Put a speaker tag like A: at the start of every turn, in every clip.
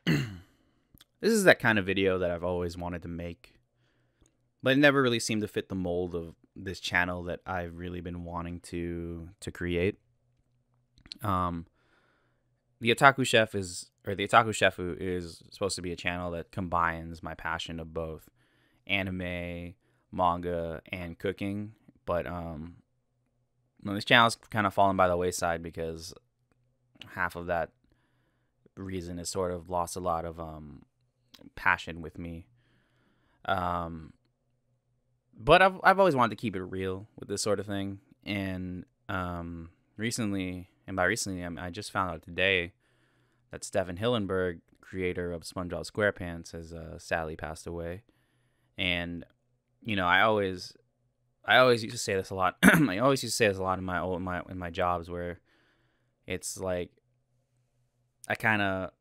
A: This is that kind of video that I've always wanted to make, but it never really seemed to fit the mold of this channel that I've really been wanting to create. Um, the Otaku Chef the Otaku Chefu is supposed to be a channel that combines my passion of both anime, manga, and cooking. But this channel's kind of fallen by the wayside because half of that reason has sort of lost a lot of passion with me. Um, but I've always wanted to keep it real with this sort of thing, and recently, and by recently, I just found out today that Stephen Hillenburg, creator of SpongeBob SquarePants, has sadly passed away. And I always used to say this a lot. I always used to say this a lot in my jobs, where it's like I kind of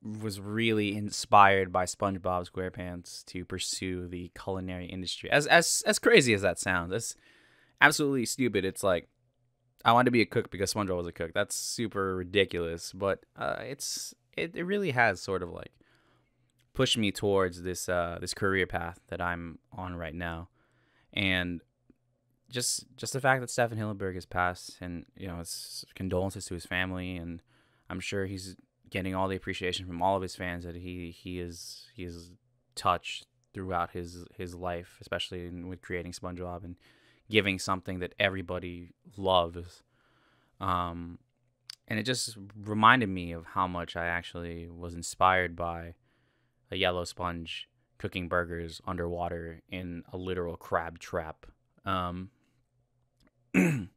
A: was really inspired by SpongeBob SquarePants to pursue the culinary industry. As crazy as that sounds, that's absolutely stupid. It's like I wanted to be a cook because SpongeBob was a cook. That's super ridiculous, but it really has sort of like pushed me towards this career path that I'm on right now. And just the fact that Stephen Hillenburg has passed, and it's condolences to his family, and I'm sure he's getting all the appreciation from all of his fans that he is touched throughout his life, especially with creating SpongeBob and giving something that everybody loves. Um, and it just reminded me of how much I actually was inspired by a yellow sponge cooking burgers underwater in a literal crab trap. I don't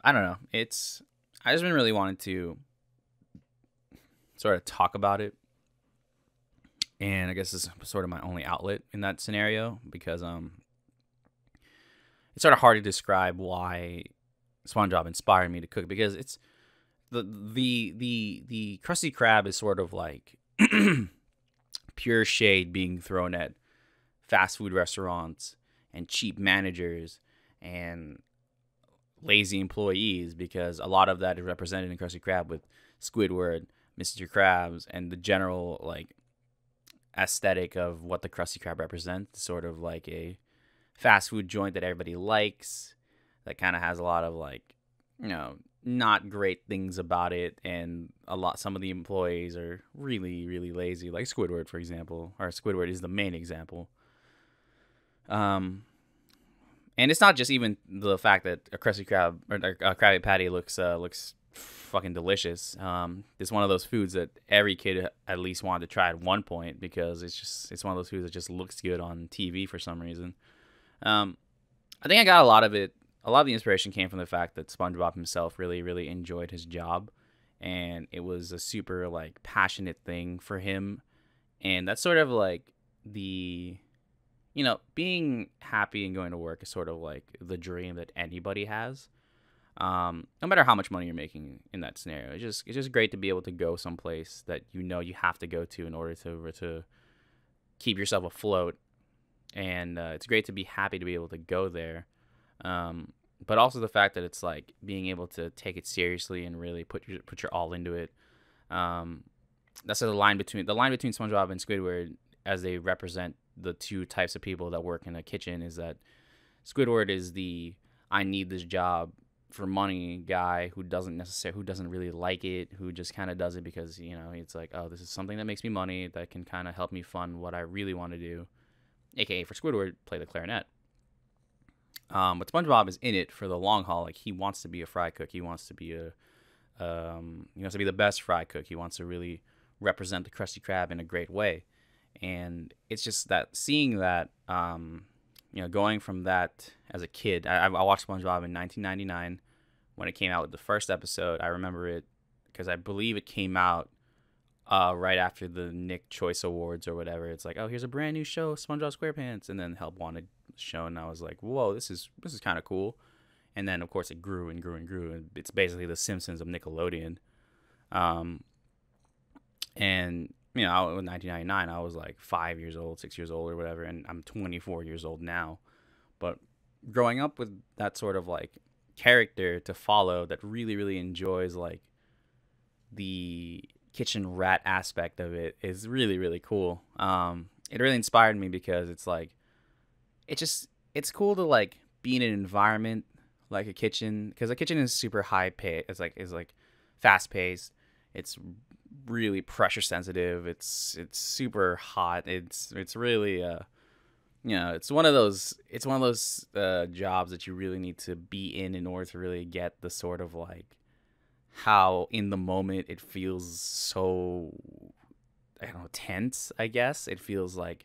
A: know. I just been really wanting to sort of talk about it, and I guess this is sort of my only outlet in that scenario, because it's sort of hard to describe why SpongeBob inspired me to cook, because it's the Krusty Krab is sort of like pure shade being thrown at fast food restaurants and cheap managers and lazy employees, because a lot of that is represented in Krusty Krab with Squidward, Mr. Krabs, and the general like aesthetic of what the Krusty Krab represents. Sort of like a fast food joint that everybody likes, that kind of has a lot of like, not great things about it, and some of the employees are really, really lazy, like Squidward, for example, or Squidward is the main example. And it's not just even the fact that a Krusty Krab or a Krabby Patty looks fucking delicious. It's one of those foods that every kid at least wanted to try at one point, because it's one of those foods that just looks good on TV for some reason. I think I got a lot of it. A lot of the inspiration came from the fact that SpongeBob himself really, really enjoyed his job, and it was a super like passionate thing for him. And that's sort of like being happy and going to work is sort of like the dream that anybody has. No matter how much money you're making in that scenario, it's just great to be able to go someplace that you have to go to in order to keep yourself afloat, and it's great to be happy to be able to go there. But also the fact that it's like being able to take it seriously and really put your all into it. That's the line between SpongeBob and Squidward, as they represent the two types of people that work in a kitchen, is that Squidward is the I need this job for money guy who doesn't really like it, who just kind of does it because it's like, oh, this is something that makes me money that can kind of help me fund what I really want to do, aka for Squidward, play the clarinet. But SpongeBob is in it for the long haul. Like, he wants to be a fry cook. He wants to be he wants to be the best fry cook. He wants to really represent the Krusty Krab in a great way. And it's just that seeing that, going from that as a kid. I watched SpongeBob in 1999 when it came out with the first episode. I remember it because I believe it came out right after the Nick Choice Awards or whatever. It's like, oh, here's a brand new show, SpongeBob SquarePants, and then Help Wanted show, and I was like, whoa, this is kind of cool. And then of course it grew and grew and grew, and it's basically the Simpsons of Nickelodeon. And in 1999, I was like 5 years old, 6 years old, or whatever, and I'm 24 years old now. But growing up with that sort of like character to follow that really, really enjoys like the kitchen rat aspect of it is really, really cool. It really inspired me because it's like it's cool to like be in an environment like a kitchen, because a kitchen is super high pay. It's like fast paced. It's really pressure sensitive. It's super hot. It's really it's one of those jobs that you really need to be in order to really get the sort of like how in the moment it feels so, I don't know, tense. I guess it feels like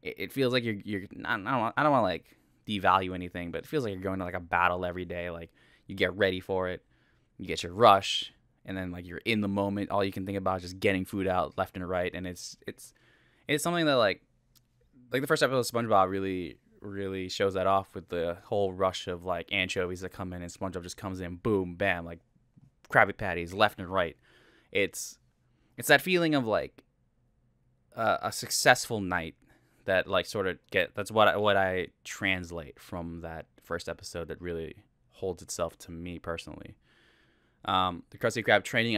A: it feels like you're I don't want to like devalue anything, but it feels like you're going to like a battle every day. Like you get ready for it, you get your rush, and then like you're in the moment. All you can think about is just getting food out left and right, and it's something that like the first episode of SpongeBob really shows that off with the whole rush of like anchovies that come in, and SpongeBob just comes in, boom, bam, like Krabby Patties left and right. It's that feeling of like a successful night that like sort of that's what I translate from that first episode that really holds itself to me personally. The Krusty Krab training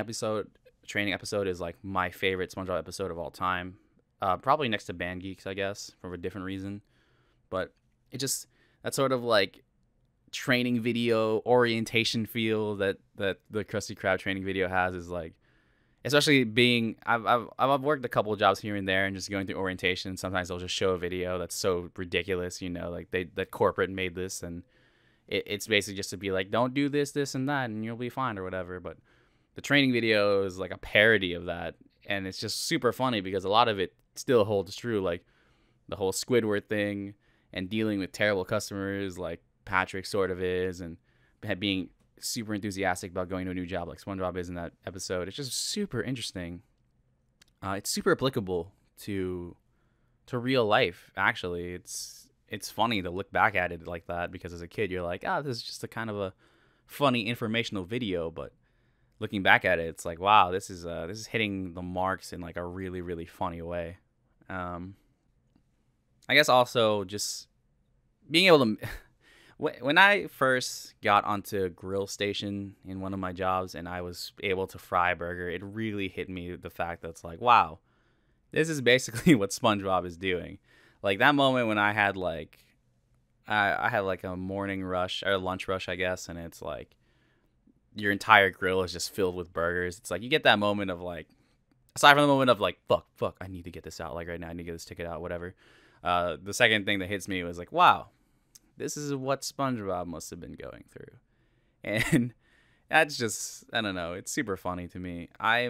A: episode is like my favorite SpongeBob episode of all time. Probably next to Band Geeks, I guess, for a different reason. But it just, that sort of like training video orientation feel that the Krusty Krab training video has is like, especially being, I've worked a couple of jobs here and there and just going through orientation. Sometimes they'll just show a video that's so ridiculous, like that corporate made this, and it's basically just to be like, don't do this, this, and that, and you'll be fine or whatever. But the training video is like a parody of that, and it's just super funny because a lot of it still holds true, like the whole Squidward thing and dealing with terrible customers like Patrick sort of is, and being super enthusiastic about going to a new job like SpongeBob is in that episode. It's just super interesting. It's super applicable to real life, actually. It's funny to look back at it like that, because as a kid you're like, this is just a kind of a funny informational video, but looking back at it, it's like, wow, this is hitting the marks in like a really, really funny way. I guess also just being able to when I first got onto grill station in one of my jobs and I was able to fry a burger, it really hit me the fact that it's like, wow, this is basically what SpongeBob is doing. Like that moment when I had like I had like a morning rush or lunch rush, I guess, and it's like your entire grill is just filled with burgers. It's like you get that moment of like, aside from the moment of like, fuck, I need to get this out like right now. I need to get this ticket out, whatever. The second thing that hits me was like, wow, this is what SpongeBob must have been going through. And that's just, I don't know, it's super funny to me. I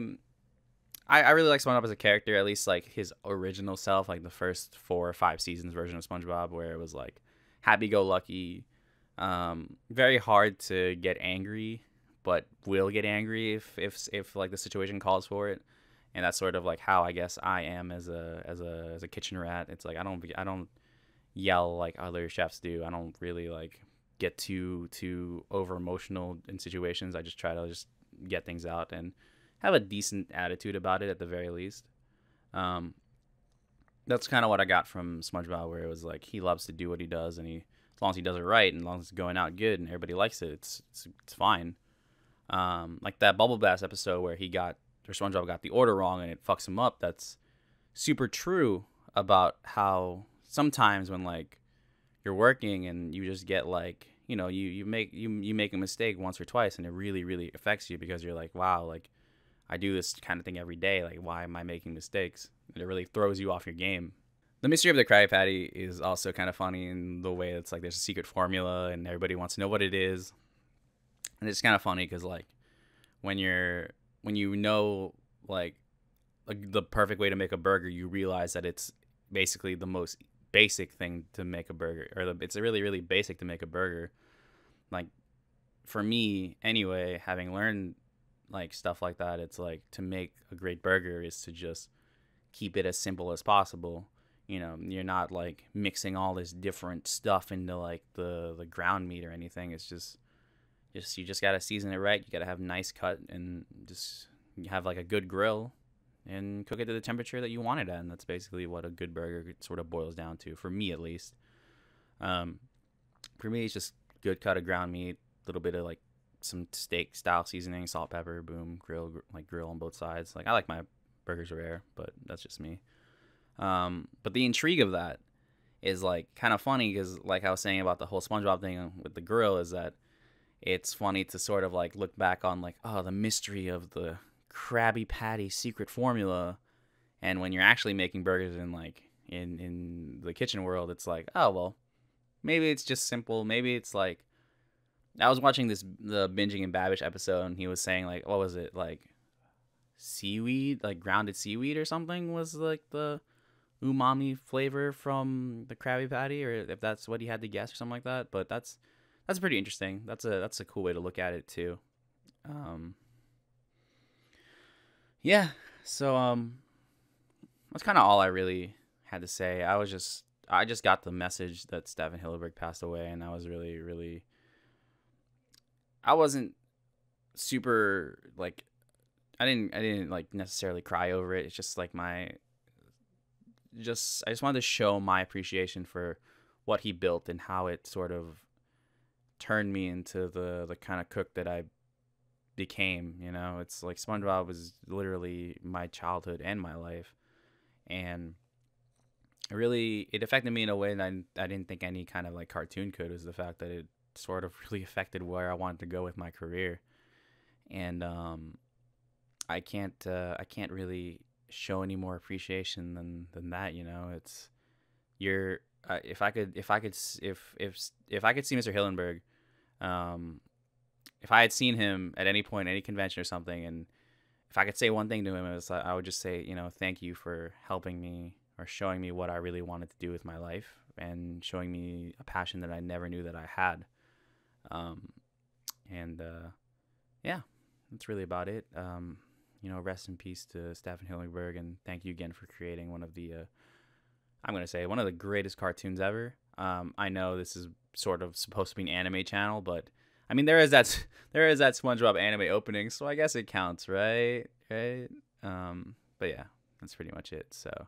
A: really like SpongeBob as a character, at least like his original self, like the first 4 or 5 seasons version of SpongeBob, where it was like happy-go-lucky, very hard to get angry, but will get angry if like the situation calls for it. And that's sort of like how I guess I am as a kitchen rat. It's like I don't yell like other chefs do. I don't really like get too over emotional in situations. I just try to just get things out and have a decent attitude about it at the very least. That's kind of what I got from SpongeBob, where it was like he loves to do what he does, and as long as he does it right and as long as it's going out good and everybody likes it, it's fine. Like that Bubble Bass episode where SpongeBob got the order wrong and it fucks him up. That's super true about how sometimes when like you're working and you just get like, you make a mistake once or twice and it really, really affects you, because you're like, wow, like I do this kind of thing every day. Like, why am I making mistakes? And it really throws you off your game. The mystery of the Krabby Patty is also kind of funny in the way it's like there's a secret formula and everybody wants to know what it is. And it's kind of funny because like when you know like the perfect way to make a burger, you realize that it's basically the most basic thing to make a burger, it's really, really basic to make a burger. Like for me anyway, having learned like stuff like that, it's like to make a great burger is to just keep it as simple as possible. You're not like mixing all this different stuff into like the ground meat or anything. It's just you just gotta season it right. You gotta have nice cut and just have like a good grill and cook it to the temperature that you want it at. And that's basically what a good burger sort of boils down to, for me at least. For me, it's just good cut of ground meat, a little bit of like some steak style seasoning, salt, pepper, boom, grill on both sides. Like I like my burgers rare, but that's just me. But the intrigue of that is like kind of funny because like I was saying about the whole SpongeBob thing with the grill is that it's funny to sort of like look back on like, oh, the mystery of the Krabby Patty secret formula, and when you're actually making burgers in like in the kitchen world, it's like, oh well, maybe it's just simple. Maybe it's like I was watching the Binging and Babish episode, and he was saying like, what was it, like seaweed, like grounded seaweed or something was like the umami flavor from the Krabby Patty, or if that's what he had to guess or something like that. But that's pretty interesting. That's a cool way to look at it too. Yeah. So that's kind of all I really had to say. I just got the message that Stephen Hillenburg passed away, and I was really I wasn't super like I didn't like necessarily cry over it. It's just like I just wanted to show my appreciation for what he built and how it sort of turned me into the kind of cook that I became. You know, it's like SpongeBob was literally my childhood and my life, and it affected me in a way that I didn't think any kind of like cartoon could. Was the fact that it sort of really affected where I wanted to go with my career, and I can't really show any more appreciation than that. You know, it's if I could see Mr. Hillenburg, if I had seen him at any point, any convention or something, and if I could say one thing to him, it was I would just say, you know, thank you for helping me or showing me what I really wanted to do with my life and showing me a passion that I never knew that I had. Yeah, that's really about it. You know, rest in peace to Stephen Hillenburg, and thank you again for creating one of the one of the greatest cartoons ever. I know this is sort of supposed to be an anime channel, but I mean there is that SpongeBob anime opening, so I guess it counts, right? But yeah, that's pretty much it. So